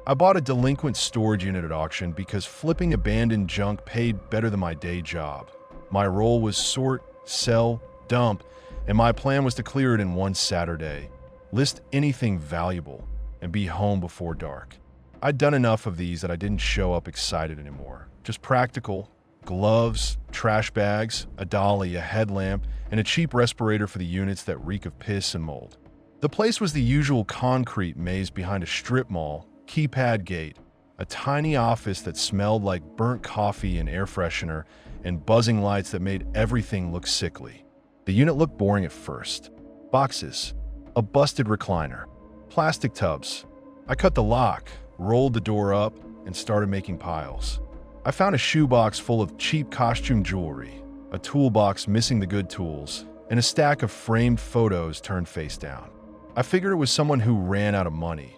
I bought a delinquent storage unit at auction because flipping abandoned junk paid better than my day job. My role was sort, sell, dump, and my plan was to clear it in one Saturday, list anything valuable, and be home before dark. I'd done enough of these that I didn't show up excited anymore. Just practical: gloves, trash bags, a dolly, a headlamp, and a cheap respirator for the units that reek of piss and mold. The place was the usual concrete maze behind a strip mall, keypad gate, a tiny office that smelled like burnt coffee and air freshener, and buzzing lights that made everything look sickly. The unit looked boring at first. Boxes, a busted recliner, plastic tubs. I cut the lock, rolled the door up, and started making piles. I found a shoebox full of cheap costume jewelry, a toolbox missing the good tools, and a stack of framed photos turned face down. I figured it was someone who ran out of money,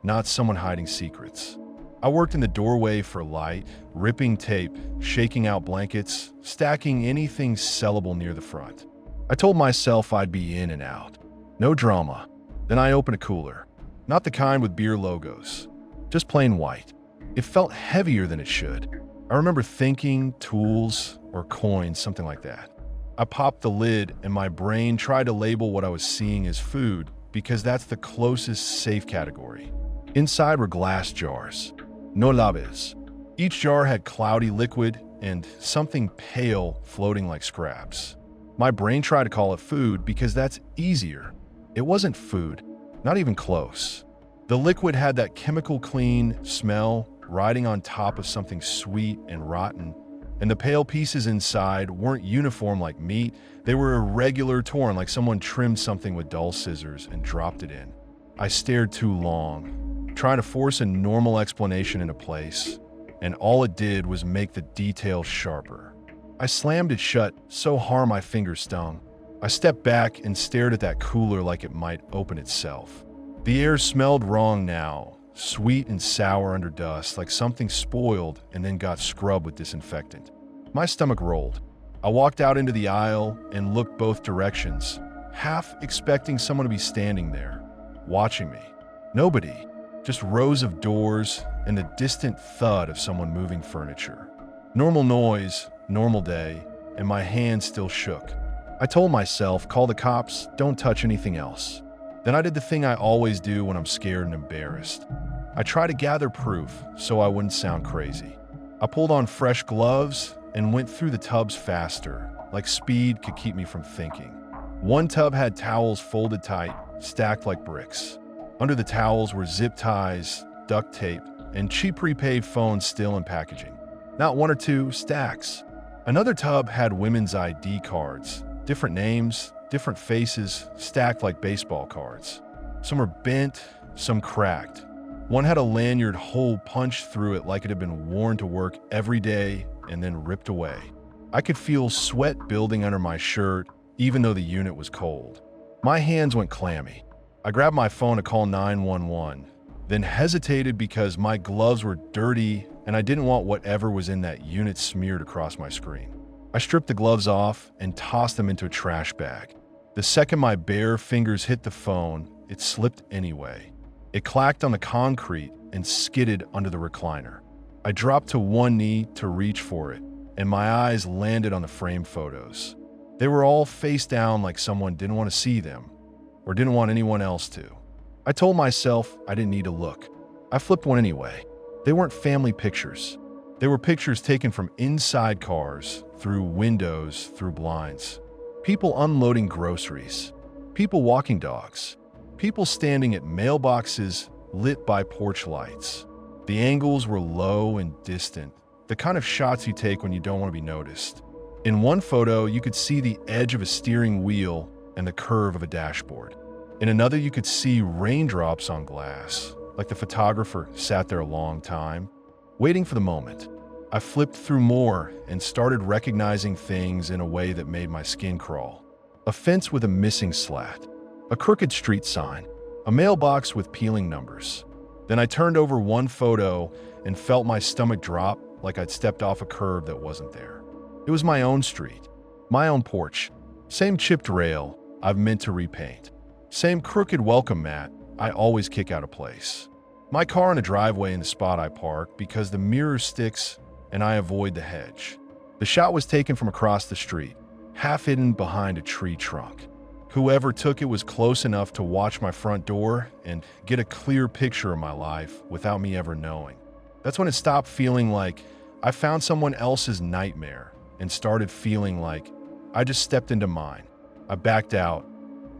not someone hiding secrets. I worked in the doorway for light, ripping tape, shaking out blankets, stacking anything sellable near the front. I told myself I'd be in and out. No drama. Then I opened a cooler. Not the kind with beer logos. Just plain white. It felt heavier than it should. I remember thinking tools or coins, something like that. I popped the lid and my brain tried to label what I was seeing as food because that's the closest safe category. Inside were glass jars. No laves. Each jar had cloudy liquid and something pale floating like scraps. My brain tried to call it food because that's easier. It wasn't food, not even close. The liquid had that chemical clean smell riding on top of something sweet and rotten, and the pale pieces inside weren't uniform like meat. They were irregular, torn like someone trimmed something with dull scissors and dropped it in. I stared too long, trying to force a normal explanation into place, and all it did was make the details sharper. I slammed it shut so hard my fingers stung. I stepped back and stared at that cooler like it might open itself. The air smelled wrong now, sweet and sour under dust, like something spoiled and then got scrubbed with disinfectant. My stomach rolled. I walked out into the aisle and looked both directions, half expecting someone to be standing there, watching me. Nobody, just rows of doors and the distant thud of someone moving furniture. Normal noise, normal day, and my hand still shook. I told myself, call the cops, don't touch anything else. Then I did the thing I always do when I'm scared and embarrassed. I tried to gather proof so I wouldn't sound crazy. I pulled on fresh gloves and went through the tubs faster, like speed could keep me from thinking. One tub had towels folded tight, stacked like bricks. Under the towels were zip ties, duct tape, and cheap prepaid phones still in packaging. Not one or two, stacks. Another tub had women's ID cards, different names, different faces, stacked like baseball cards. Some were bent, some cracked. One had a lanyard hole punched through it like it had been worn to work every day and then ripped away. I could feel sweat building under my shirt, even though the unit was cold. My hands went clammy. I grabbed my phone to call 911, then hesitated because my gloves were dirty and I didn't want whatever was in that unit smeared across my screen. I stripped the gloves off and tossed them into a trash bag. The second my bare fingers hit the phone, it slipped anyway. It clacked on the concrete and skidded under the recliner. I dropped to one knee to reach for it, and my eyes landed on the framed photos. They were all face down like someone didn't want to see them, or didn't want anyone else to. I told myself I didn't need to look. I flipped one anyway. They weren't family pictures. They were pictures taken from inside cars, through windows, through blinds. People unloading groceries. People walking dogs. People standing at mailboxes lit by porch lights. The angles were low and distant, the kind of shots you take when you don't want to be noticed. In one photo, you could see the edge of a steering wheel and the curve of a dashboard. In another, you could see raindrops on glass, like the photographer sat there a long time, waiting for the moment. I flipped through more and started recognizing things in a way that made my skin crawl. A fence with a missing slat, a crooked street sign, a mailbox with peeling numbers. Then I turned over one photo and felt my stomach drop like I'd stepped off a curb that wasn't there. It was my own street, my own porch, same chipped rail I've meant to repaint, same crooked welcome mat I always kick out of place. My car in a driveway in the spot I park because the mirror sticks and I avoid the hedge. The shot was taken from across the street, half hidden behind a tree trunk. Whoever took it was close enough to watch my front door and get a clear picture of my life without me ever knowing. That's when it stopped feeling like I found someone else's nightmare and started feeling like I just stepped into mine. I backed out,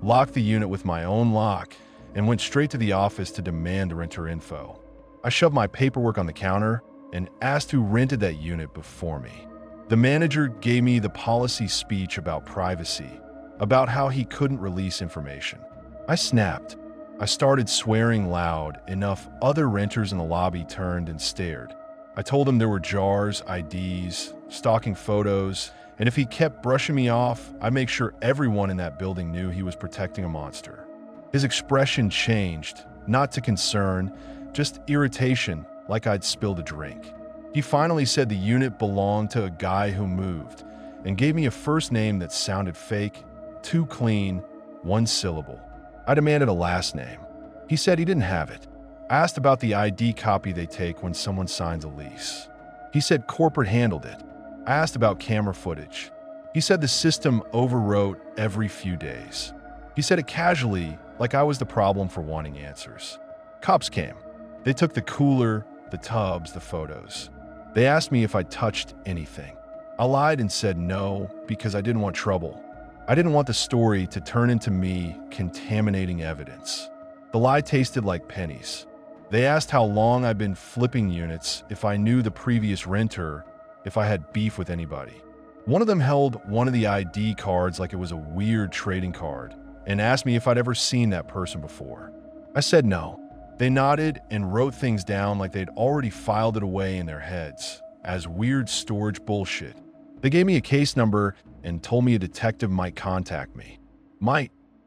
locked the unit with my own lock, and went straight to the office to demand renter info. I shoved my paperwork on the counter and asked who rented that unit before me. The manager gave me the policy speech about privacy, about how he couldn't release information. I snapped. I started swearing loud enough other renters in the lobby turned and stared. I told him there were jars, IDs, stalking photos, and if he kept brushing me off, I'd make sure everyone in that building knew he was protecting a monster. His expression changed, not to concern, just irritation, like I'd spilled a drink. He finally said the unit belonged to a guy who moved, and gave me a first name that sounded fake, too clean, one syllable. I demanded a last name. He said he didn't have it. I asked about the ID copy they take when someone signs a lease. He said corporate handled it. I asked about camera footage. He said the system overwrote every few days. He said it casually, like I was the problem for wanting answers. Cops came. They took the cooler, the tubs, the photos. They asked me if I touched anything. I lied and said no because I didn't want trouble. I didn't want the story to turn into me contaminating evidence. The lie tasted like pennies. They asked how long I'd been flipping units, if I knew the previous renter, if I had beef with anybody. One of them held one of the ID cards like it was a weird trading card and asked me if I'd ever seen that person before. I said no. They nodded and wrote things down like they'd already filed it away in their heads as weird storage bullshit. They gave me a case number and told me a detective might contact me.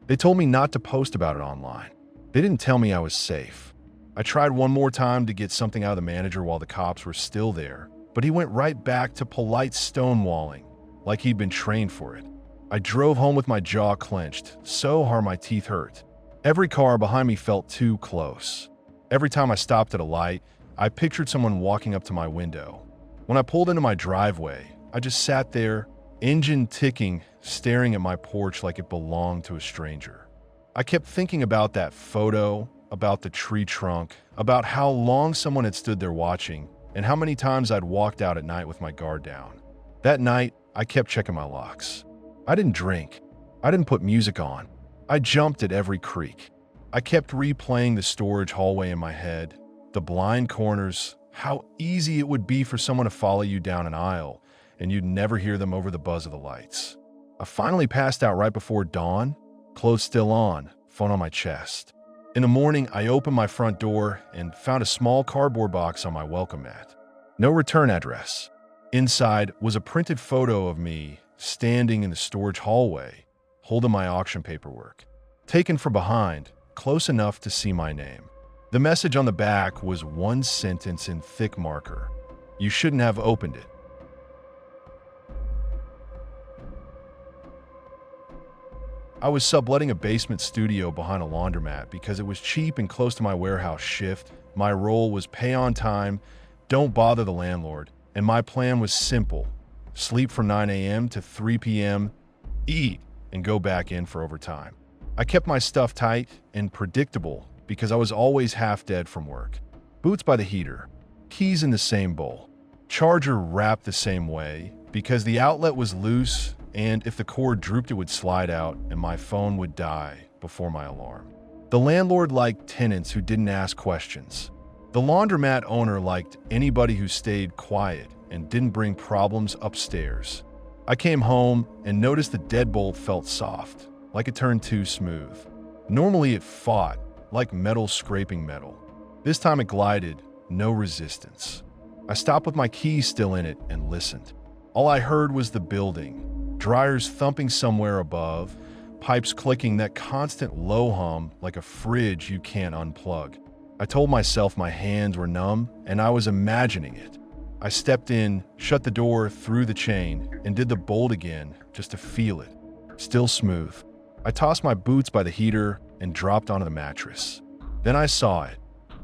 They told me not to post about it online. They didn't tell me I was safe. I tried one more time to get something out of the manager while the cops were still there, but he went right back to polite stonewalling, like he'd been trained for it. I drove home with my jaw clenched, so hard my teeth hurt. Every car behind me felt too close. Every time I stopped at a light, I pictured someone walking up to my window. When I pulled into my driveway, I just sat there, engine ticking, staring at my porch like it belonged to a stranger. I kept thinking about that photo, about the tree trunk, about how long someone had stood there watching, and how many times I'd walked out at night with my guard down. That night, I kept checking my locks. I didn't drink. I didn't put music on. I jumped at every creak. I kept replaying the storage hallway in my head, the blind corners, how easy it would be for someone to follow you down an aisle, and you'd never hear them over the buzz of the lights. I finally passed out right before dawn, clothes still on, phone on my chest. In the morning, I opened my front door and found a small cardboard box on my welcome mat. No return address. Inside was a printed photo of me standing in the storage hallway, holding my auction paperwork, taken from behind, close enough to see my name. The message on the back was one sentence in thick marker. You shouldn't have opened it. I was subletting a basement studio behind a laundromat because it was cheap and close to my warehouse shift. My role was pay on time, don't bother the landlord, and my plan was simple. Sleep from 9 a.m. to 3 p.m., eat, and go back in for overtime. I kept my stuff tight and predictable because I was always half dead from work. Boots by the heater, keys in the same bowl, charger wrapped the same way because the outlet was loose, and if the cord drooped it would slide out and my phone would die before my alarm. The landlord liked tenants who didn't ask questions. The laundromat owner liked anybody who stayed quiet and didn't bring problems upstairs. I came home and noticed the deadbolt felt soft, like it turned too smooth. Normally it fought, like metal scraping metal. This time it glided, no resistance. I stopped with my keys still in it and listened. All I heard was the building, dryers thumping somewhere above, pipes clicking, that constant low hum like a fridge you can't unplug. I told myself my hands were numb and I was imagining it. I stepped in, shut the door, threw the chain, and did the bolt again just to feel it. Still smooth. I tossed my boots by the heater and dropped onto the mattress. Then I saw it.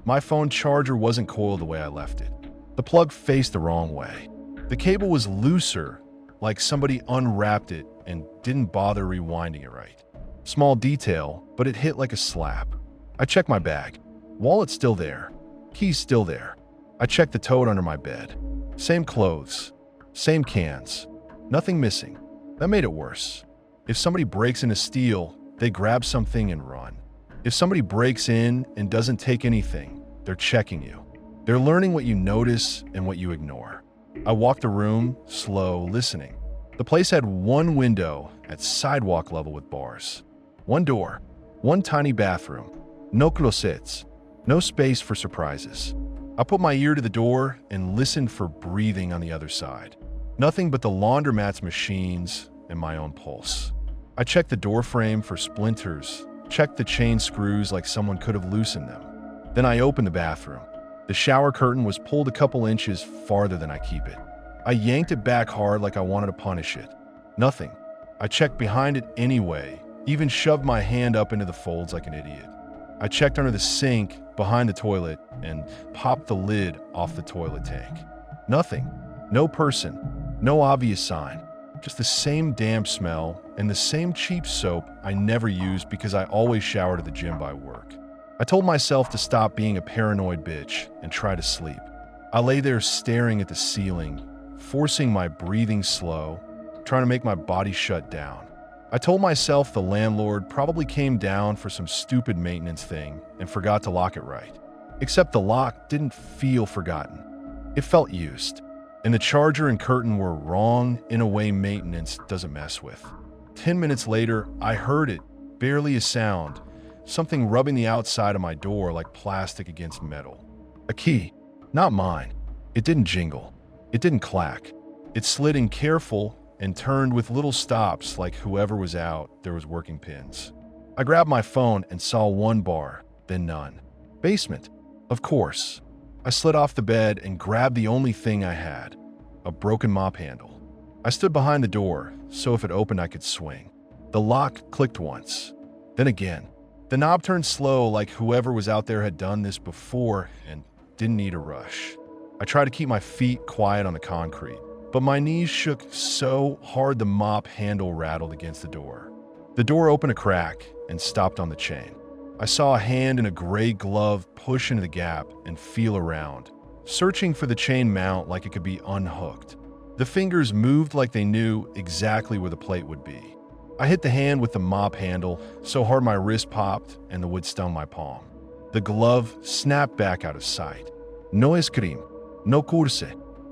My phone charger wasn't coiled the way I left it. The plug faced the wrong way. The cable was looser, like somebody unwrapped it and didn't bother rewinding it right. Small detail, but it hit like a slap. I checked my bag. Wallet's still there. Keys still there. I checked the tote under my bed. Same clothes. Same cans. Nothing missing. That made it worse. If somebody breaks in to steal, they grab something and run. If somebody breaks in and doesn't take anything, they're checking you. They're learning what you notice and what you ignore. I walked the room, slow, listening. The place had one window at sidewalk level with bars. One door. One tiny bathroom. No closets. No space for surprises. I put my ear to the door and listened for breathing on the other side. Nothing but the laundromat's machines and my own pulse. I checked the door frame for splinters, checked the chain screws like someone could have loosened them. Then I opened the bathroom. The shower curtain was pulled a couple inches farther than I keep it. I yanked it back hard like I wanted to punish it. Nothing. I checked behind it anyway, even shoved my hand up into the folds like an idiot. I checked under the sink behind the toilet and popped the lid off the toilet tank. Nothing. No person. No obvious sign. Just the same damp smell and the same cheap soap I never used because I always showered at the gym by work. I told myself to stop being a paranoid bitch and try to sleep. I lay there staring at the ceiling, forcing my breathing slow, trying to make my body shut down. I told myself the landlord probably came down for some stupid maintenance thing and forgot to lock it right. Except the lock didn't feel forgotten. It felt used. And the charger and curtain were wrong in a way maintenance doesn't mess with. 10 minutes later, I heard it, barely a sound, something rubbing the outside of my door like plastic against metal. A key, not mine. It didn't jingle. It didn't clack. It slid in careful and turned with little stops like whoever was out there was working pins. I grabbed my phone and saw one bar, then none. Basement, of course. I slid off the bed and grabbed the only thing I had, a broken mop handle. I stood behind the door, so if it opened I could swing. The lock clicked once, then again. The knob turned slow like whoever was out there had done this before and didn't need a rush. I tried to keep my feet quiet on the concrete, but my knees shook so hard the mop handle rattled against the door. The door opened a crack and stopped on the chain. I saw a hand in a gray glove push into the gap and feel around, searching for the chain mount like it could be unhooked. The fingers moved like they knew exactly where the plate would be. I hit the hand with the mop handle so hard my wrist popped and the wood stung my palm. The glove snapped back out of sight. No escrime, no curse,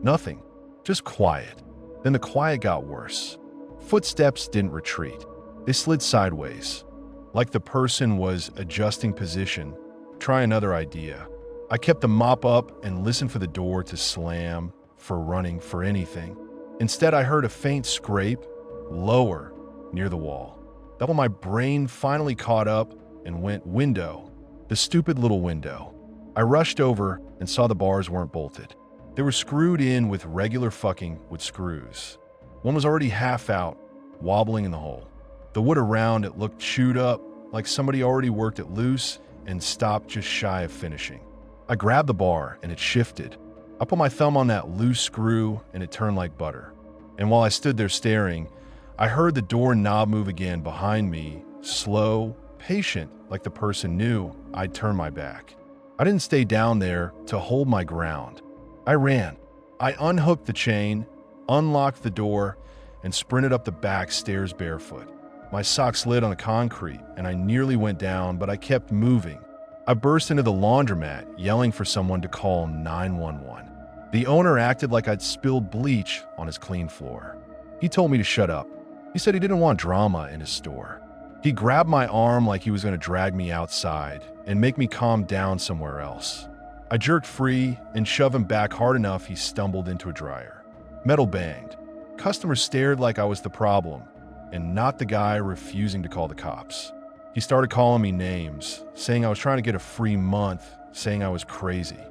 nothing, just quiet. Then the quiet got worse. Footsteps didn't retreat. They slid sideways, like the person was adjusting position. Try another idea. I kept the mop up and listened for the door to slam, for running, for anything. Instead, I heard a faint scrape, lower, near the wall. That's when my brain finally caught up and went window, the stupid little window. I rushed over and saw the bars weren't bolted. They were screwed in with regular fucking wood screws. One was already half out, wobbling in the hole. The wood around it looked chewed up, like somebody already worked it loose and stopped just shy of finishing. I grabbed the bar and it shifted. I put my thumb on that loose screw and it turned like butter. And while I stood there staring, I heard the door knob move again behind me, slow, patient, like the person knew I'd turn my back. I didn't stay down there to hold my ground. I ran. I unhooked the chain, unlocked the door, and sprinted up the back stairs barefoot. My socks slid on the concrete, and I nearly went down, but I kept moving. I burst into the laundromat, yelling for someone to call 911. The owner acted like I'd spilled bleach on his clean floor. He told me to shut up. He said he didn't want drama in his store. He grabbed my arm like he was going to drag me outside and make me calm down somewhere else. I jerked free and shoved him back hard enough he stumbled into a dryer. Metal banged. Customers stared like I was the problem and not the guy refusing to call the cops. He started calling me names, saying I was trying to get a free month, saying I was crazy.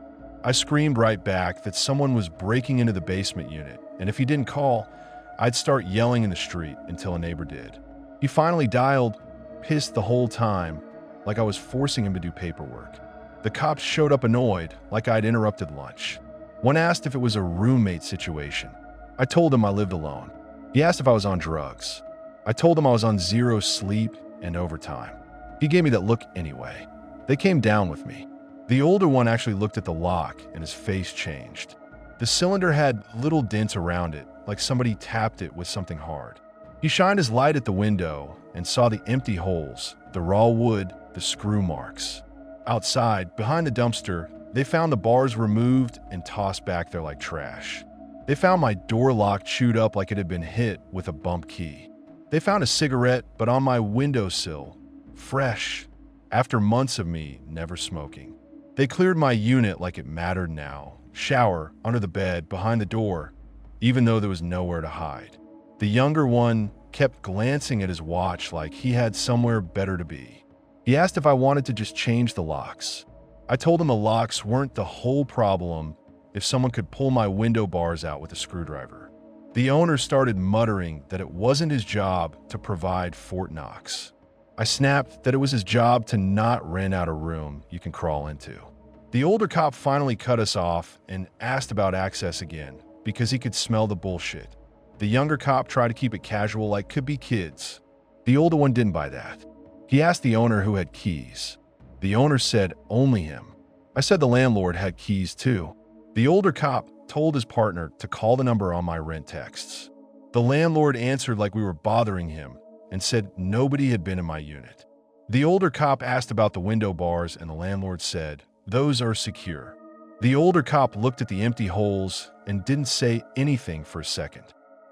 I screamed right back that someone was breaking into the basement unit, and if he didn't call, I'd start yelling in the street until a neighbor did. He finally dialed, pissed the whole time, like I was forcing him to do paperwork. The cops showed up annoyed, like I'd interrupted lunch. One asked if it was a roommate situation. I told him I lived alone. He asked if I was on drugs. I told him I was on zero sleep and overtime. He gave me that look anyway. They came down with me. The older one actually looked at the lock and his face changed. The cylinder had little dents around it, like somebody tapped it with something hard. He shined his light at the window and saw the empty holes, the raw wood, the screw marks. Outside, behind the dumpster, they found the bars removed and tossed back there like trash. They found my door lock chewed up like it had been hit with a bump key. They found a cigarette, but on my windowsill, fresh, after months of me never smoking. They cleared my unit like it mattered now. Shower, under the bed, behind the door, even though there was nowhere to hide. The younger one kept glancing at his watch like he had somewhere better to be. He asked if I wanted to just change the locks. I told him the locks weren't the whole problem if someone could pull my window bars out with a screwdriver. The owner started muttering that it wasn't his job to provide Fort Knox. I snapped that it was his job to not rent out a room you can crawl into. The older cop finally cut us off and asked about access again because he could smell the bullshit. The younger cop tried to keep it casual like could be kids. The older one didn't buy that. He asked the owner who had keys. The owner said only him. I said the landlord had keys too. The older cop told his partner to call the number on my rent texts. The landlord answered like we were bothering him and said nobody had been in my unit. The older cop asked about the window bars and the landlord said, "Those are secure." The older cop looked at the empty holes and didn't say anything for a second.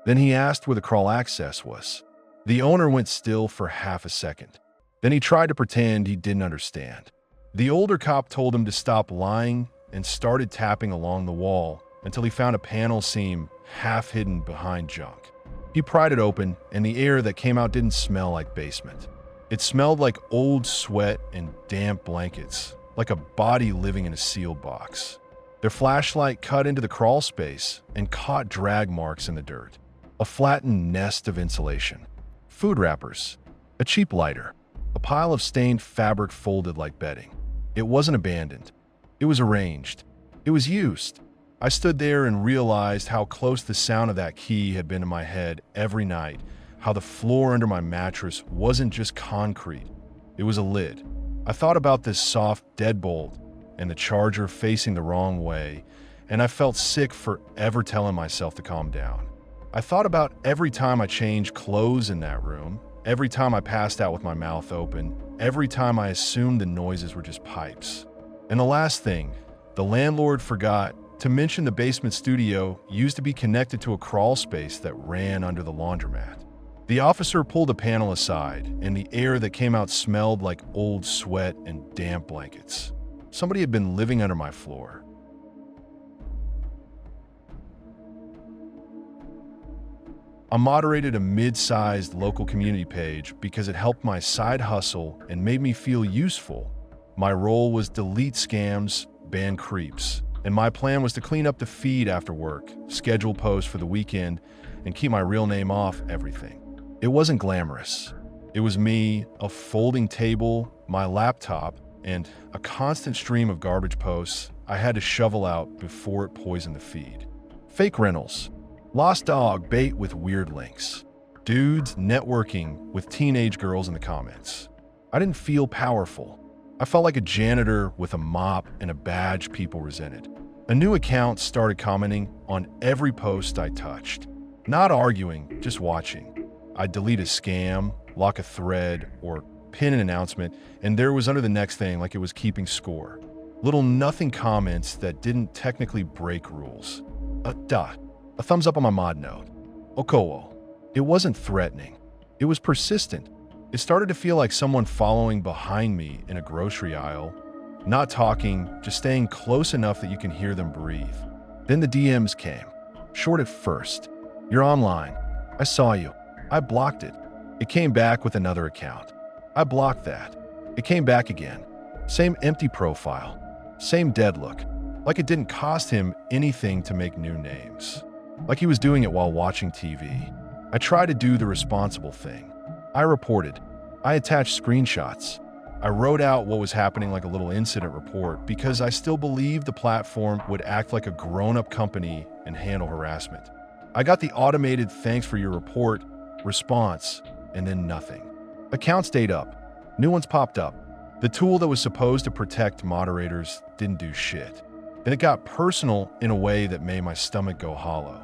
Then he asked where the crawl access was. The owner went still for half a second. Then he tried to pretend he didn't understand. The older cop told him to stop lying and started tapping along the wall until he found a panel seam half hidden behind junk. He pried it open, and the air that came out didn't smell like basement. It smelled like old sweat and damp blankets, like a body living in a sealed box. Their flashlight cut into the crawl space and caught drag marks in the dirt. A flattened nest of insulation. Food wrappers. A cheap lighter. A pile of stained fabric folded like bedding. It wasn't abandoned. It was arranged. It was used. I stood there and realized how close the sound of that key had been to my head every night, how the floor under my mattress wasn't just concrete. It was a lid. I thought about this soft deadbolt and the charger facing the wrong way, and I felt sick for ever telling myself to calm down. I thought about every time I changed clothes in that room, every time I passed out with my mouth open, every time I assumed the noises were just pipes. And the last thing, the landlord forgot to mention the basement studio used to be connected to a crawl space that ran under the laundromat. The officer pulled a panel aside, and the air that came out smelled like old sweat and damp blankets. Somebody had been living under my floor. I moderated a mid-sized local community page because it helped my side hustle and made me feel useful. My role was delete scams, ban creeps, and my plan was to clean up the feed after work, schedule posts for the weekend, and keep my real name off everything. It wasn't glamorous. It was me, a folding table, my laptop, and a constant stream of garbage posts I had to shovel out before it poisoned the feed. Fake rentals. Lost dog bait with weird links. Dudes networking with teenage girls in the comments. I didn't feel powerful. I felt like a janitor with a mop and a badge people resented. A new account started commenting on every post I touched. Not arguing, just watching. I'd delete a scam, lock a thread, or pin an announcement, and there was under the next thing like it was keeping score. Little nothing comments that didn't technically break rules. A thumbs up on my mod node. Okowo. It wasn't threatening. It was persistent. It started to feel like someone following behind me in a grocery aisle. Not talking, just staying close enough that you can hear them breathe. Then the DMs came. Short at first. "You're online. I saw you." I blocked it. It came back with another account. I blocked that. It came back again. Same empty profile. Same dead look. Like it didn't cost him anything to make new names. Like he was doing it while watching TV. I tried to do the responsible thing. I reported. I attached screenshots. I wrote out what was happening like a little incident report because I still believed the platform would act like a grown-up company and handle harassment. I got the automated "thanks for your report" response, and then nothing. Accounts stayed up. New ones popped up. The tool that was supposed to protect moderators didn't do shit. And it got personal in a way that made my stomach go hollow.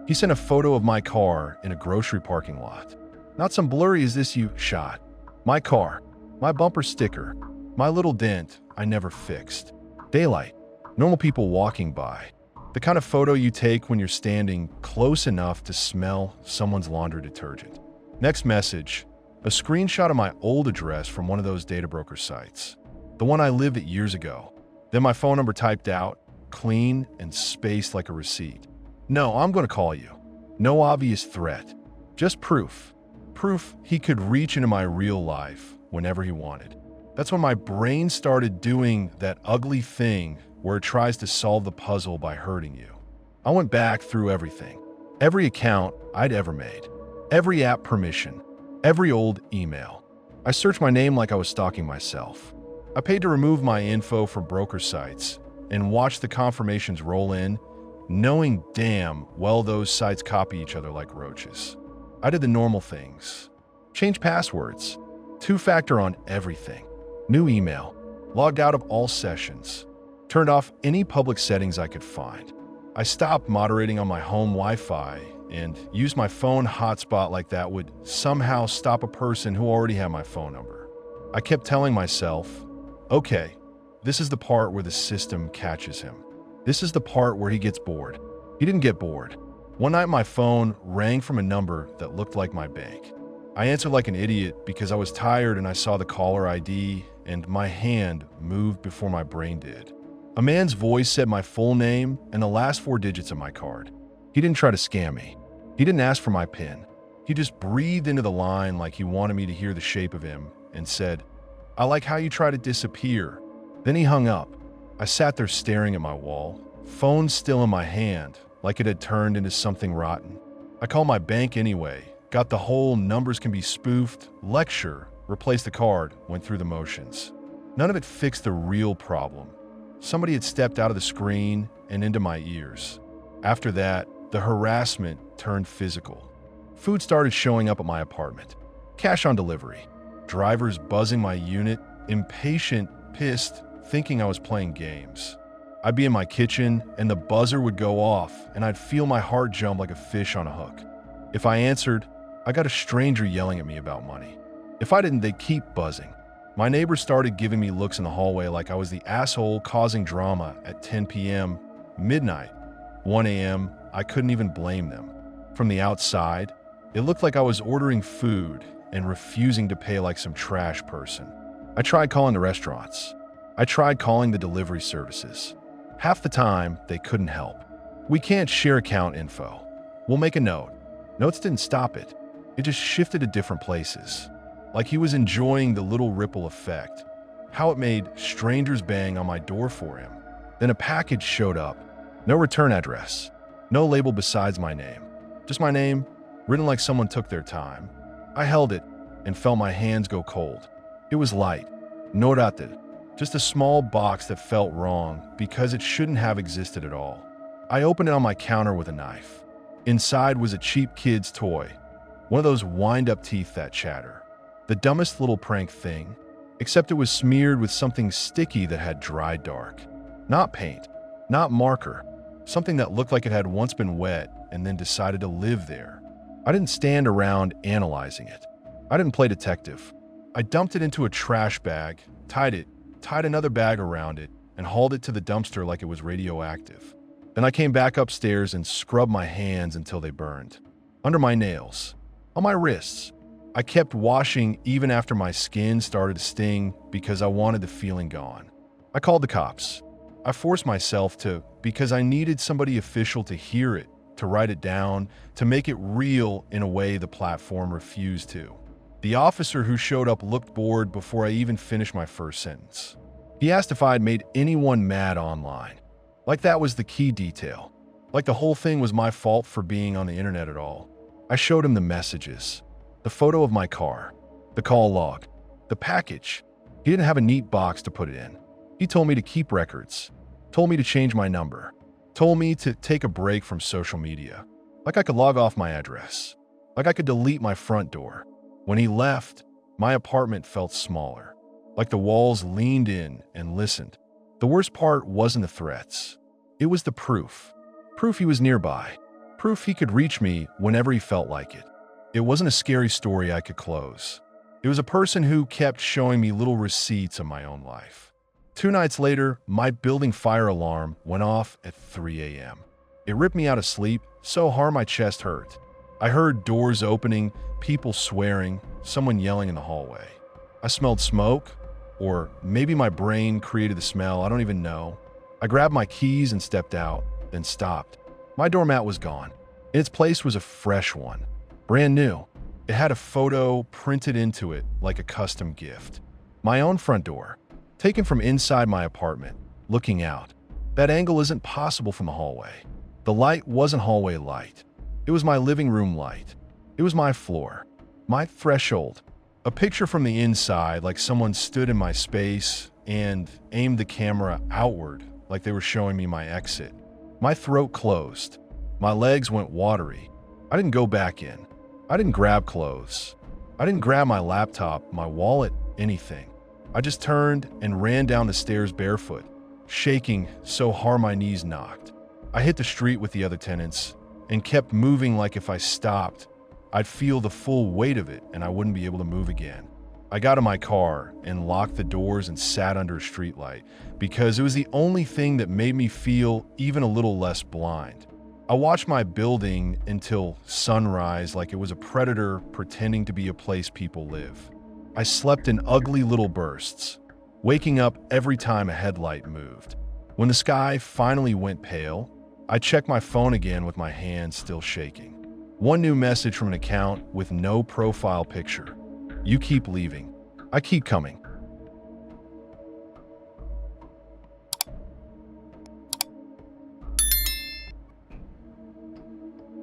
He sent a photo of my car in a grocery parking lot. Not some blurry "is this you" shot. My car. My bumper sticker. My little dent I never fixed. Daylight. Normal people walking by. The kind of photo you take when you're standing close enough to smell someone's laundry detergent. Next message. A screenshot of my old address from one of those data broker sites. The one I lived at years ago. Then my phone number typed out, clean and spaced like a receipt. No, I'm going to call you. No obvious threat. Just proof. Proof he could reach into my real life whenever he wanted. That's when my brain started doing that ugly thing where it tries to solve the puzzle by hurting you. I went back through everything. Every account I'd ever made. Every app permission. Every old email. I searched my name like I was stalking myself. I paid to remove my info from broker sites and watched the confirmations roll in, knowing damn well those sites copy each other like roaches. I did the normal things. Changed passwords. 2-factor on everything. New email. Logged out of all sessions. Turned off any public settings I could find. I stopped moderating on my home Wi-Fi and used my phone hotspot like that would somehow stop a person who already had my phone number. I kept telling myself, okay, this is the part where the system catches him. This is the part where he gets bored. He didn't get bored. One night my phone rang from a number that looked like my bank. I answered like an idiot because I was tired and I saw the caller ID and my hand moved before my brain did. A man's voice said my full name and the last 4 digits of my card. He didn't try to scam me. He didn't ask for my PIN. He just breathed into the line like he wanted me to hear the shape of him and said, "I like how you try to disappear." Then he hung up. I sat there staring at my wall, phone still in my hand, like it had turned into something rotten. I called my bank anyway, got the whole numbers can be spoofed lecture, replaced the card, went through the motions. None of it fixed the real problem. Somebody had stepped out of the screen and into my ears. After that, the harassment turned physical. Food started showing up at my apartment. Cash on delivery. Drivers buzzing my unit, impatient, pissed, thinking I was playing games. I'd be in my kitchen and the buzzer would go off and I'd feel my heart jump like a fish on a hook. If I answered, I got a stranger yelling at me about money. If I didn't, they'd keep buzzing. My neighbors started giving me looks in the hallway like I was the asshole causing drama at 10 p.m., midnight, 1 a.m. I couldn't even blame them. From the outside, it looked like I was ordering food and refusing to pay like some trash person. I tried calling the restaurants. I tried calling the delivery services. Half the time, they couldn't help. "We can't share account info. We'll make a note." Notes didn't stop it. It just shifted to different places. Like he was enjoying the little ripple effect. How it made strangers bang on my door for him. Then a package showed up. No return address. No label besides my name. Just my name, written like someone took their time. I held it and felt my hands go cold. It was light. No date. Just a small box that felt wrong because it shouldn't have existed at all. I opened it on my counter with a knife. Inside was a cheap kid's toy. One of those wind-up teeth that chatter. The dumbest little prank thing, except it was smeared with something sticky that had dried dark. Not paint, not marker, something that looked like it had once been wet and then decided to live there. I didn't stand around analyzing it. I didn't play detective. I dumped it into a trash bag, tied another bag around it, and hauled it to the dumpster like it was radioactive. Then I came back upstairs and scrubbed my hands until they burned. Under my nails, on my wrists. I kept washing even after my skin started to sting because I wanted the feeling gone. I called the cops. I forced myself to because I needed somebody official to hear it, to write it down, to make it real in a way the platform refused to. The officer who showed up looked bored before I even finished my first sentence. He asked if I had made anyone mad online. Like that was the key detail. Like the whole thing was my fault for being on the internet at all. I showed him the messages. The photo of my car, the call log, the package. He didn't have a neat box to put it in. He told me to keep records, told me to change my number, told me to take a break from social media, like I could log off my address, like I could delete my front door. When he left, my apartment felt smaller, like the walls leaned in and listened. The worst part wasn't the threats. It was the proof. Proof he was nearby. Proof he could reach me whenever he felt like it. It wasn't a scary story I could close. It was a person who kept showing me little receipts of my own life. 2 nights later, my building fire alarm went off at 3 a.m. It ripped me out of sleep so hard my chest hurt. I heard doors opening, people swearing, someone yelling in the hallway. I smelled smoke, or maybe my brain created the smell, I don't even know. I grabbed my keys and stepped out, then stopped. My doormat was gone. In its place was a fresh one, brand new. It had a photo printed into it like a custom gift. My own front door, taken from inside my apartment, looking out. That angle isn't possible from the hallway. The light wasn't hallway light. It was my living room light. It was my floor, my threshold. A picture from the inside, like someone stood in my space and aimed the camera outward, like they were showing me my exit. My throat closed. My legs went watery. I didn't go back in. I didn't grab clothes. I didn't grab my laptop, my wallet, anything. I just turned and ran down the stairs barefoot, shaking so hard my knees knocked. I hit the street with the other tenants and kept moving like if I stopped, I'd feel the full weight of it and I wouldn't be able to move again. I got in my car and locked the doors and sat under a streetlight because it was the only thing that made me feel even a little less blind. I watched my building until sunrise like it was a predator pretending to be a place people live. I slept in ugly little bursts, waking up every time a headlight moved. When the sky finally went pale, I checked my phone again with my hands still shaking. One new message from an account with no profile picture. You keep leaving. I keep coming.